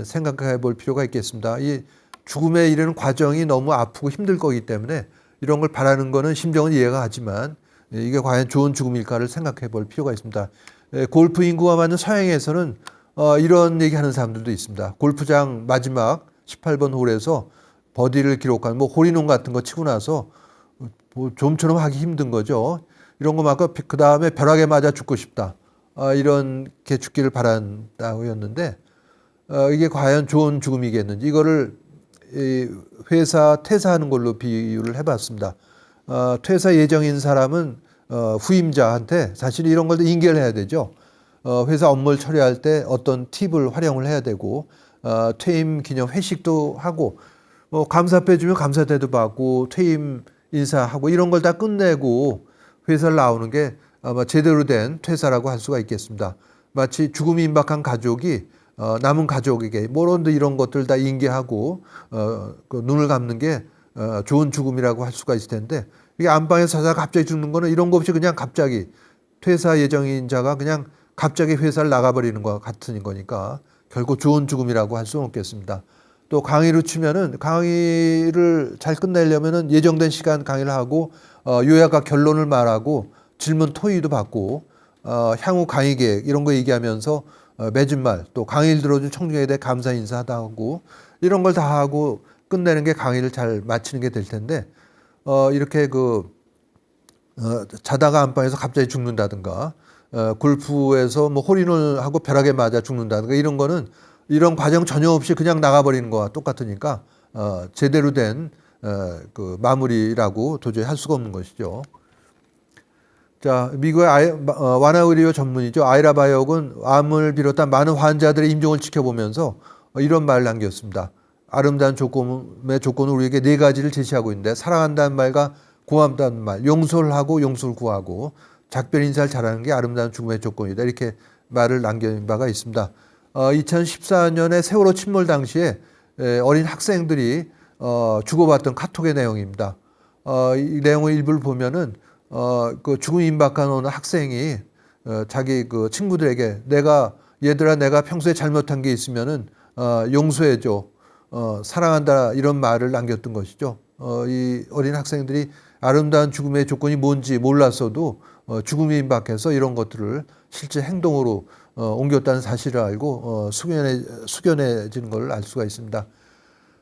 생각해 볼 필요가 있겠습니다. 이 죽음에 이르는 과정이 너무 아프고 힘들 거기 때문에 이런 걸 바라는 거는 심정은 이해가 가지만 이게 과연 좋은 죽음일까를 생각해 볼 필요가 있습니다. 골프 인구가 많은 서양에서는 이런 얘기하는 사람들도 있습니다. 골프장 마지막 18번 홀에서 버디를 기록한 뭐 홀인원 같은 거 치고 나서 뭐 좀처럼 하기 힘든 거죠. 이런 거 맞고 그 다음에 벼락에 맞아 죽고 싶다. 이렇게 죽기를 바란다고였는데 이게 과연 좋은 죽음이겠는지 이거를 회사 퇴사하는 걸로 비유를 해봤습니다. 퇴사 예정인 사람은 후임자한테 사실 이런 걸 인계를 해야 되죠. 회사 업무를 처리할 때 어떤 팁을 활용을 해야 되고 퇴임 기념 회식도 하고 뭐 감사패 주면 감사패도 받고 퇴임 인사하고 이런 걸 다 끝내고 회사를 나오는 게 아마 제대로 된 퇴사라고 할 수가 있겠습니다. 마치 죽음이 임박한 가족이 남은 가족에게 뭐런데 이런 것들 다 인계하고 그 눈을 감는 게 좋은 죽음이라고 할 수가 있을 텐데 이게 안방에서 자다가 갑자기 죽는 거는 이런 거 없이 그냥 갑자기 퇴사 예정인 자가 그냥 갑자기 회사를 나가버리는 것 같은 거니까 결국 좋은 죽음이라고 할 수는 없겠습니다. 또 강의로 치면은 강의를 잘 끝내려면은 예정된 시간 강의를 하고 요약과 결론을 말하고 질문 토의도 받고 향후 강의 계획 이런 거 얘기하면서 맺은 말 또 강의를 들어준 청중에 대해 감사 인사하다 하고 이런 걸 다 하고 끝내는 게 강의를 잘 마치는 게 될 텐데 이렇게 자다가 안방에서 갑자기 죽는다든가 골프에서 뭐 홀인원을 하고 벼락에 맞아 죽는다든가 이런 거는 이런 과정 전혀 없이 그냥 나가버리는 거와 똑같으니까 제대로 된 그 마무리라고 도저히 할 수가 없는 것이죠. 자, 미국의 완화의료 전문이죠. 아이라 바이옥은 암을 비롯한 많은 환자들의 임종을 지켜보면서 이런 말을 남겼습니다. 아름다운 조건의 조건을 우리에게 4가지를 제시하고 있는데 사랑한다는 말과 고맙다는 말, 용서를 하고 용서를 구하고 작별 인사를 잘하는 게 아름다운 죽음의 조건이다. 이렇게 말을 남긴 바가 있습니다. 2014년에 세월호 침몰 당시에 어린 학생들이 주고받던 카톡의 내용입니다. 이 내용의 일부를 보면은 그 죽음 임박한 어느 학생이 자기 그 친구들에게 얘들아 내가 평소에 잘못한 게 있으면은 용서해줘, 사랑한다 이런 말을 남겼던 것이죠. 이 어린 학생들이 아름다운 죽음의 조건이 뭔지 몰랐어도 죽음이 임박해서 이런 것들을 실제 행동으로 옮겼다는 사실을 알고 숙연해지는 걸 알 수가 있습니다.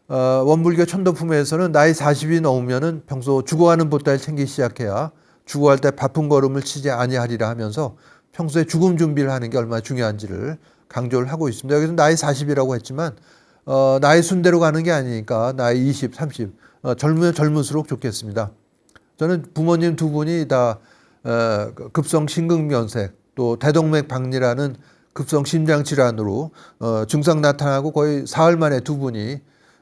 원불교 천도품에서는 나이 40이 넘으면은 평소 죽어가는 보따리를 챙기기 시작해야 죽어갈 때 바쁜 걸음을 치지 아니하리라 하면서 평소에 죽음 준비를 하는 게 얼마나 중요한지를 강조를 하고 있습니다. 여기서 나이 40이라고 했지만 나이 순대로 가는 게 아니니까 나이 20, 30 젊으면 젊을수록 좋겠습니다. 저는 부모님 두 분이 다 급성 심근경색 또 대동맥 박리라는 급성 심장 질환으로 증상 나타나고 거의 사흘 만에 두 분이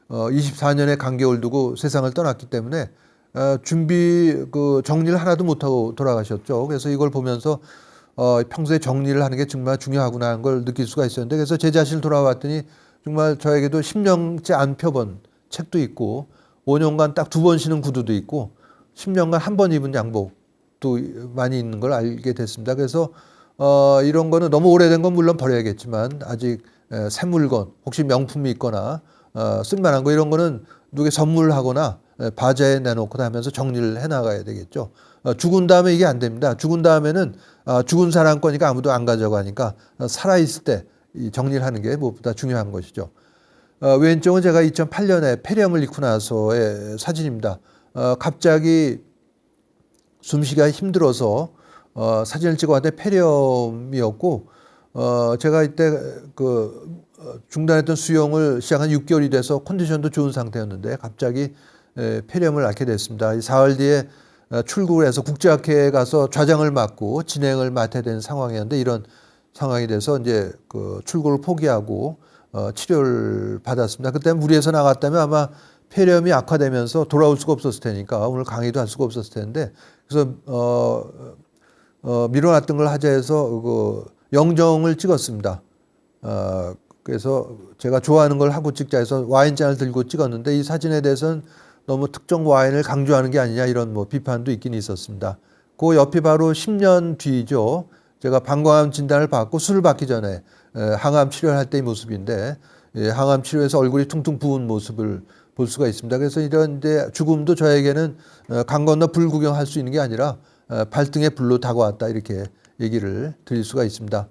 24년의 간격을 두고 세상을 떠났기 때문에 정리를 하나도 못하고 돌아가셨죠. 그래서 이걸 보면서 평소에 정리를 하는 게 정말 중요하구나 하는 걸 느낄 수가 있었는데, 그래서 제 자신을 돌아봤더니 정말 저에게도 10년째 안 펴본 책도 있고 5년간 딱 2번 신은 구두도 있고 10년간 한 번 입은 양복도 많이 있는 걸 알게 됐습니다. 그래서 이런 거는 너무 오래된 건 물론 버려야겠지만 아직 새 물건, 혹시 명품이 있거나 쓸만한 거 이런 거는 누구에게 선물하거나 바자에 내놓고 하면서 정리를 해나가야 되겠죠. 죽은 다음에 이게 안 됩니다. 죽은 다음에는 죽은 사람 거니까 아무도 안 가져가니까 살아있을 때 이 정리를 하는 게 무엇보다 중요한 것이죠. 왼쪽은 제가 2008년에 폐렴을 잃고 나서의 사진입니다. 갑자기 숨쉬기가 힘들어서 사진을 찍어봤는데 폐렴이었고, 제가 이때 중단했던 수영을 시작한 6개월이 돼서 컨디션도 좋은 상태였는데 갑자기 폐렴을 앓게 됐습니다. 사흘 뒤에 출국을 해서 국제학회에 가서 좌장을 맡고 진행을 맡아야 되는 상황이었는데 이런 상황이 돼서 이제 출국을 포기하고 치료를 받았습니다. 그때 무리해서 나갔다면 아마 폐렴이 악화되면서 돌아올 수가 없었을 테니까 오늘 강의도 할 수가 없었을 텐데, 그래서 미뤄놨던 걸 하자 해서 영정을 찍었습니다. 그래서 제가 좋아하는 걸 하고 찍자 해서 와인잔을 들고 찍었는데 이 사진에 대해서는 너무 특정 와인을 강조하는 게 아니냐 이런 비판도 있긴 있었습니다. 그 옆이 바로 10년 뒤죠. 제가 방광암 진단을 받고 수술 받기 전에 항암 치료를 할 때의 모습인데, 항암 치료에서 얼굴이 퉁퉁 부은 모습을 볼 수가 있습니다. 그래서 이런 죽음도 저에게는 강 건너 불 구경할 수 있는 게 아니라 발등에 불로 다가왔다 이렇게 얘기를 드릴 수가 있습니다.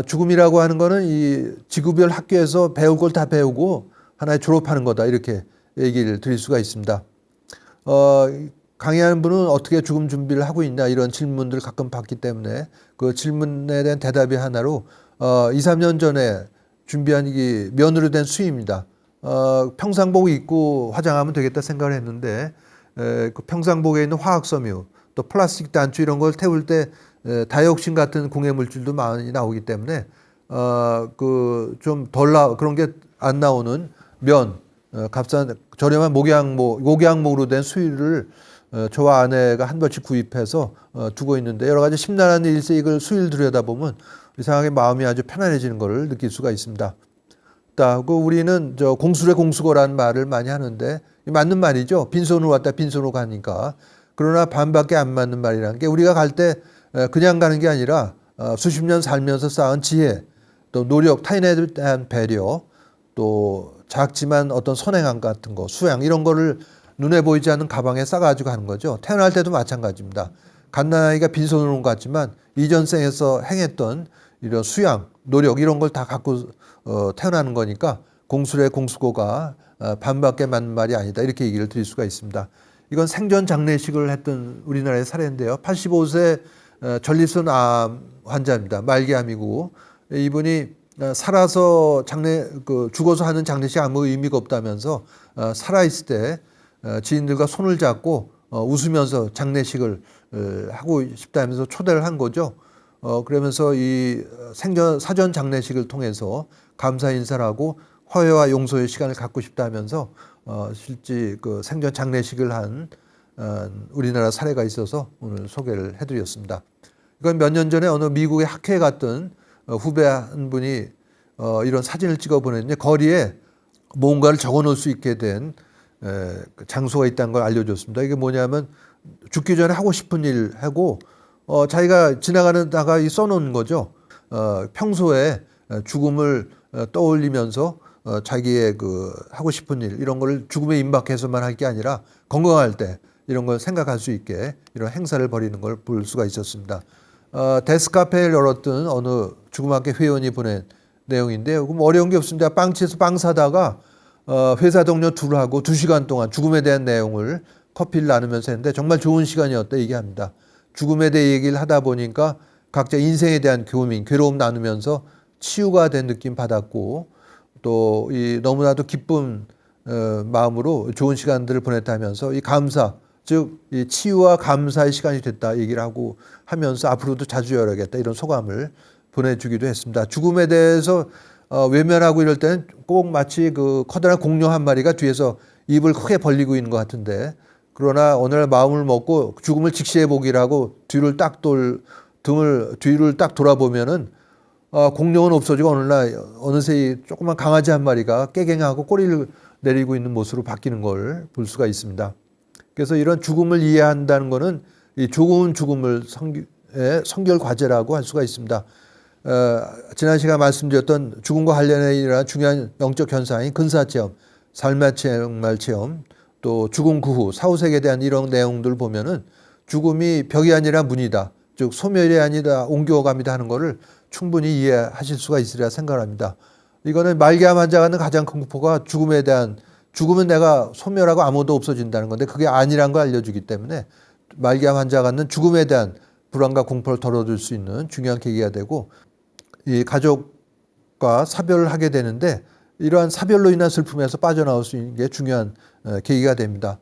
죽음이라고 하는 거는 이 지구별 학교에서 배울 걸 다 배우고 하나의 졸업하는 거다 이렇게 얘기를 드릴 수가 있습니다. 강의하는 분은 어떻게 죽음 준비를 하고 있냐 이런 질문들을 가끔 받기 때문에 그 질문에 대한 대답이 하나로 2, 3년 전에 준비한 이 면으로 된 수의입니다. 평상복 입고 화장하면 되겠다 생각을 했는데 그 평상복에 있는 화학섬유 또 플라스틱 단추 이런 걸 태울 때 다이옥신 같은 공해 물질도 많이 나오기 때문에 좀 그런 게 안 나오는 면, 값싼 저렴한 목양목으로 된 수의를 저와 아내가 한 벌씩 구입해서 두고 있는데, 여러 가지 심란한 일세 이걸 수의를 들여다보면 이상하게 마음이 아주 편안해지는 것을 느낄 수가 있습니다. 하고 우리는 공수래 공수거라는 말을 많이 하는데 맞는 말이죠. 빈손으로 왔다 빈손으로 가니까. 그러나 반밖에 안 맞는 말이라는 게, 우리가 갈 때 그냥 가는 게 아니라 수십 년 살면서 쌓은 지혜, 또 노력, 타인에 대한 배려, 또 작지만 어떤 선행함 같은 거, 수양 이런 거를 눈에 보이지 않는 가방에 싸가지고 가는 거죠. 태어날 때도 마찬가지입니다. 갓난아이가 빈손으로 갔지만 이전 생에서 행했던 이런 수양, 노력 이런 걸 다 갖고 태어나는 거니까 공수래 공수고가 반밖에 맞는 말이 아니다 이렇게 얘기를 드릴 수가 있습니다. 이건 생전 장례식을 했던 우리나라의 사례인데요. 85세 전립선 암 환자입니다. 말기암이고 이분이 살아서 죽어서 하는 장례식 아무 의미가 없다면서 살아있을 때 지인들과 손을 잡고 웃으면서 장례식을 하고 싶다면서 초대를 한 거죠. 그러면서 이 사전 장례식을 통해서 감사 인사를 하고 화해와 용서의 시간을 갖고 싶다면서 실제 생전 장례식을 한 우리나라 사례가 있어서 오늘 소개를 해드렸습니다. 이건 몇 년 전에 어느 미국의 학회에 갔던 후배 한 분이 이런 사진을 찍어 보냈는데 거리에 뭔가를 적어 놓을 수 있게 된 장소가 있다는 걸 알려줬습니다. 이게 뭐냐면 죽기 전에 하고 싶은 일 하고 자기가 지나가다가 써놓은 거죠. 평소에 죽음을 떠올리면서 자기의 그 하고 싶은 일 이런 걸 죽음에 임박해서만 할 게 아니라 건강할 때 이런 걸 생각할 수 있게 이런 행사를 벌이는 걸 볼 수가 있었습니다. 데스카페를 열었던 어느 주그맣게 회원이 보낸 내용인데요. 그럼 어려운 게 없습니다. 빵집에서 빵 사다가 회사 동료 둘하고 2시간 동안 죽음에 대한 내용을 커피를 나누면서 했는데 정말 좋은 시간이었다 얘기합니다. 죽음에 대해 얘기를 하다 보니까 각자 인생에 대한 고민, 괴로움 나누면서 치유가 된 느낌 받았고 또 이 너무나도 기쁜 마음으로 좋은 시간들을 보냈다면서 이 감사, 즉 이 치유와 감사의 시간이 됐다 얘기를 하고 하면서 앞으로도 자주 열어야겠다 이런 소감을 보내주기도 했습니다. 죽음에 대해서 외면하고 이럴 때는 꼭 마치 그 커다란 공룡 한 마리가 뒤에서 입을 크게 벌리고 있는 것 같은데 그러나 어느 날 마음을 먹고 죽음을 직시해 보기라고 등을 뒤를 딱 돌아보면은 공룡은 없어지고 어느 날 어느새 조그만 강아지 한 마리가 깨갱하고 꼬리를 내리고 있는 모습으로 바뀌는 걸 볼 수가 있습니다. 그래서 이런 죽음을 이해한다는 것은 이 좋은 죽음을 성결 과제라고 할 수가 있습니다. 지난 시간 말씀드렸던 죽음과 관련해 일어난 중요한 영적 현상인 근사체험, 삶의 정말 체험, 또 죽음 그 후 사후세계에 대한 이런 내용들을 보면은 죽음이 벽이 아니라 문이다. 즉 소멸이 아니라 옮겨갑니다 하는 것을 충분히 이해하실 수가 있으리라 생각합니다. 이거는 말기암 환자가 갖는 가장 큰 공포가 죽으면 내가 소멸하고 아무도 없어진다는 건데 그게 아니란 걸 알려주기 때문에 말기암 환자가 갖는 죽음에 대한 불안과 공포를 덜어줄 수 있는 중요한 계기가 되고 이 가족과 사별을 하게 되는데 이러한 사별로 인한 슬픔에서 빠져나올 수 있는 게 중요한 계기가 됩니다.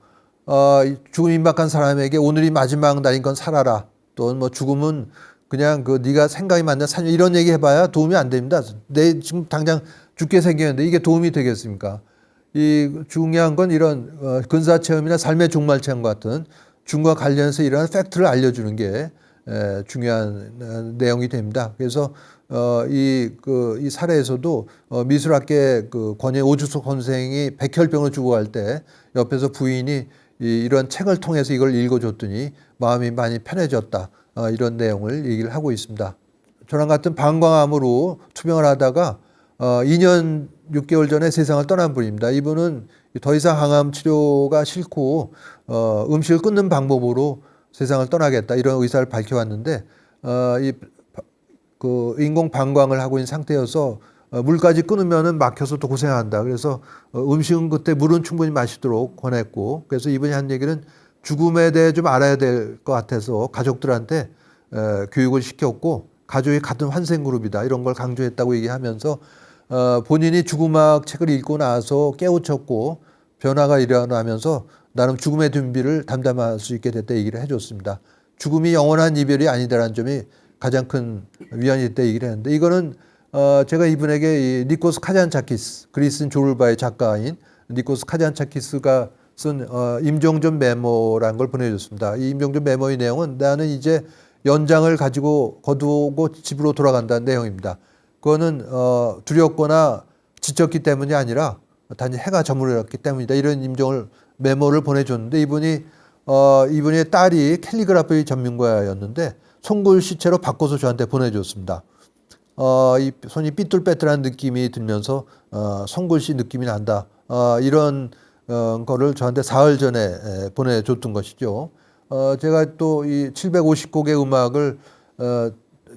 죽음 임박한 사람에게 오늘이 마지막 날인 건 살아라. 또는 뭐 죽음은 그냥 그 네가 생각이 맞는 사냐 이런 얘기 해봐야 도움이 안 됩니다. 내 지금 당장 죽게 생겼는데 이게 도움이 되겠습니까? 이 중요한 건 이런 근사 체험이나 삶의 종말 체험 같은 죽음과 관련해서 이러한 팩트를 알려주는 게 중요한 내용이 됩니다. 그래서 이 사례에서도 미술학계 그 권예 오주석 선생이 백혈병으로 죽어갈 때 옆에서 부인이 이런 책을 통해서 이걸 읽어줬더니 마음이 많이 편해졌다. 이런 내용을 얘기를 하고 있습니다. 저랑 같은 방광암으로 투병을 하다가 2년 6개월 전에 세상을 떠난 분입니다. 이분은 더 이상 항암 치료가 싫고 음식을 끊는 방법으로 세상을 떠나겠다 이런 의사를 밝혀왔는데 그 인공 방광을 하고 있는 상태여서 물까지 끊으면은 막혀서 또 고생한다. 그래서 음식은 그때 물은 충분히 마시도록 권했고 그래서 이분이 한 얘기는 죽음에 대해 좀 알아야 될 것 같아서 가족들한테 교육을 시켰고 가족이 같은 환생 그룹이다 이런 걸 강조했다고 얘기하면서 본인이 죽음학 책을 읽고 나서 깨우쳤고 변화가 일어나면서 나름 죽음의 준비를 담담할 수 있게 됐다 얘기를 해줬습니다. 죽음이 영원한 이별이 아니다라는 점이 가장 큰 위안이 됐다 얘기를 했는데 이거는 제가 이분에게 이 니코스 카잔차키스 그리스인 조르바의 작가인 니코스 카잔차키스가 쓴 임종전 메모라는 걸 보내줬습니다. 이 임종전 메모의 내용은 나는 이제 연장을 가지고 거두고 집으로 돌아간다는 내용입니다. 그거는 두렵거나 지쳤기 때문이 아니라 단지 해가 저물었기 때문이다. 이런 임종을 메모를 보내줬는데 이분의 딸이 캘리그라피 전문가였는데 손글씨체로 바꿔서 저한테 보내줬습니다. 이 손이 삐뚤빼뚤한 느낌이 들면서 손글씨 느낌이 난다. 이런 거를 저한테 사흘 전에 보내줬던 것이죠. 제가 또 이 750곡의 음악을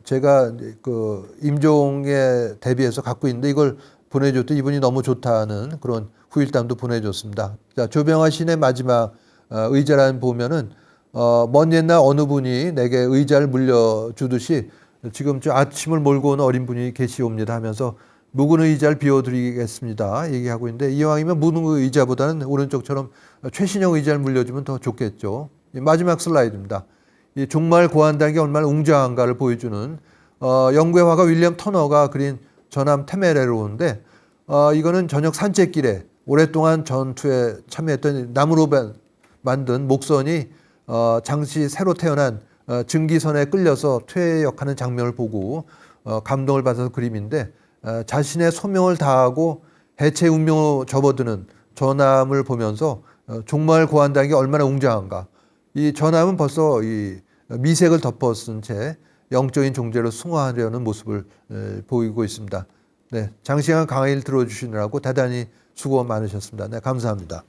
제가 그 임종에 대비해서 갖고 있는데 이걸 보내줬더니 이분이 너무 좋다는 그런 후일담도 보내줬습니다. 자, 조병화 시인의 마지막 의자라는 보면은 먼 옛날 어느 분이 내게 의자를 물려주듯이 지금 저 아침을 몰고 오는 어린 분이 계시옵니다 하면서 묵은 의자를 비워드리겠습니다 얘기하고 있는데 이왕이면 묵은 의자보다는 오른쪽처럼 최신형 의자를 물려주면 더 좋겠죠. 마지막 슬라이드입니다. 이 종말 고한다는 게 얼마나 웅장한가를 보여주는 영국의 화가 윌리엄 터너가 그린 전함 테메레로인데 이거는 저녁 산책길에 오랫동안 전투에 참여했던 나무로 만든 목선이 잠시 새로 태어난 증기선에 끌려서 퇴역하는 장면을 보고 감동을 받아서 그림인데 자신의 소명을 다하고 해체 운명으로 접어드는 전함을 보면서 종말 고한다는 게 얼마나 웅장한가. 이 전함은 벌써 이 미색을 덮어쓴 채 영적인 존재로 승화하려는 모습을 보이고 있습니다. 네, 장시간 강의를 들어주시느라고 대단히 수고 많으셨습니다. 네, 감사합니다.